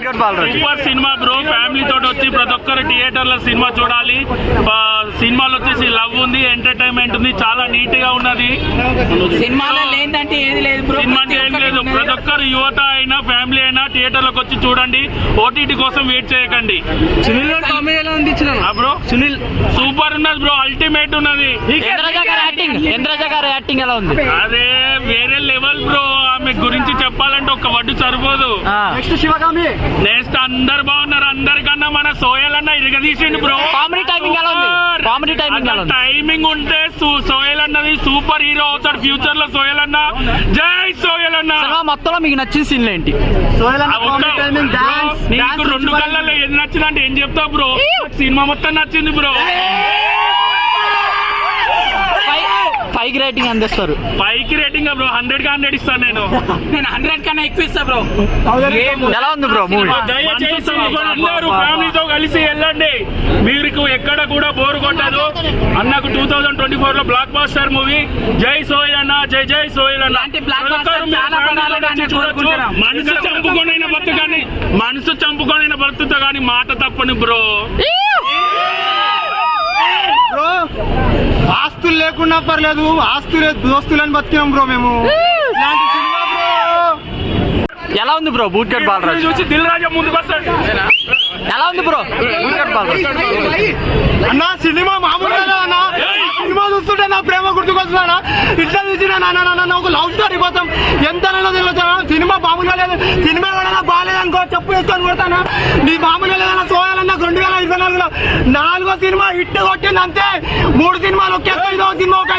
Super cinema bro, family తోటి వచ్చి ప్రతి ఒక్కరు థియేటర్ లో సినిమా చూడాలి. సినిమాలో వచ్చేసి లవ్ ఉంది, ఎంటర్టైన్మెంట్ ఉంది, చాలా నీట్ గా ఉన్నది. సినిమాలో లేదంటే ఏది లేదు బ్రో, సినిమా అంటే ఏం లేదు. ప్రతి ఒక్కరు యువత అయినా ఫ్యామిలీ అయినా థియేటర్ లోకి వచ్చి చూడండి. ఓటీటీ కోసం వెయిట్ చేయకండి. బ్రో సునీల్ సూపర్ ఉన్నది బ్రో, అల్టిమేట్ ఉన్నది. ఇంద్రజ గారి యాక్టింగ్ ఎలా ఉంది? అదే వేరే లెవెల్ బ్రో. ఆమె గురించి చెప్పాలంటే ఒక వడ్డు సరిపోదు. నెక్స్ట్ అందరు బాగున్నారు. అందరికన్నా మన సోయల్ అన్న ఇరగదీసిండు బ్రో. కామెడీ టైమింగ్ ఎలా ఉంది? కామెడీ టైమింగ్ ఉంటే సోయల్ అన్నది సూపర్ హీరో అవుతాడు ఫ్యూచర్ లో. సోయల్ అన్న, జై సోయల్ అన్న. మొత్తంలో మీకు నచ్చిన సీన్లు ఏంటి? నీకు 2 కళ్ళల్లో ఏది నచ్చిందంటే ఏం చెప్తావు బ్రో? సినిమా మొత్తం నచ్చింది బ్రో. 5 రేటింగ్ అందిస్తారు. 5కి రేటింగ్ బ్రో, 100కి 100 ఇస్తాను నేను. 100 కన్నా ఎక్కువ ఇస్తా బ్రో. ఎలా ఉంది బ్రో మూవీ? దయచేసి అందరూ ఫ్యామిలీతో కలిసి వెళ్ళండి, మీకు ఎక్కడ కూడా బోర్ కొట్టదు. అన్నకు 2024 లో బ్లాక్ బాస్టర్ మూవీ. జై సోయల్ అన్న, జై జై సోయల్ అన్న. మనసు చంపుకొనైనా బతుకుతా కానీ మాట తప్పని బ్రో. ఆస్తులు లేకున్నా పర్లేదు, ఆస్తులే దోస్తులని బతికాం బ్రో మేము. ఇలాంటి సినిమా బ్రో. ఎలా ఉంది బ్రో బూట్ కట్ బాలరాజ్? చూసి దిల్ రాజా ముందుకు వస్తాడు. ఎలా ఉంది బ్రో బూట్ కట్ బాలరాజ్? అన్న సినిమా మామూలుగా అన్న, సినిమా చూస్తుంటే నా ప్రేమ గుర్తుకొస్తున్నా. ఇట్లా చూసిన నాన్న ఒక లవ్ స్టోరీ కోసం ఎంత తెలుసా. సినిమా మామూలుగా లేదు. సినిమా కూడా బాగాలేదనుకో చెప్పు వేసుకొని కొడతానా. నీ మామూలుగా లేదన్నా. సోయాలన్నా 2024లో 4వ సినిమా హిట్ కొట్టింది అంతే. 3 సినిమాలు ఒకే, 5వ సినిమా ఒక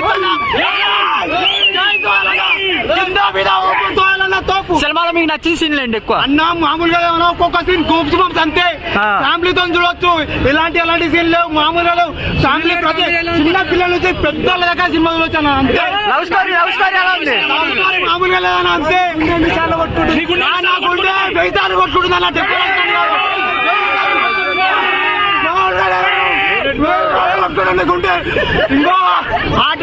సినిమాలో మీకు నచ్చిన సీన్లు ఏంటి ఎక్కువ? అన్న మామూలుగా ఒక్కొక్క సీన్ గూప్స్ బంప్స్ అంతే. ఫ్యామిలీతో చూడొచ్చు. ఇలాంటి సీన్ లేవు, మామూలుగా లేవు. ఫ్యామిలీ చిన్న పిల్లల నుంచి పెద్దల దాకా సినిమా చూడొచ్చు అంతే. లవ్ స్టోరీ ఎలా ఉంది? మామూలుగా లేదన్న అంతే. కొట్టుకుంటుంది అన్న. ఇంకో ఆట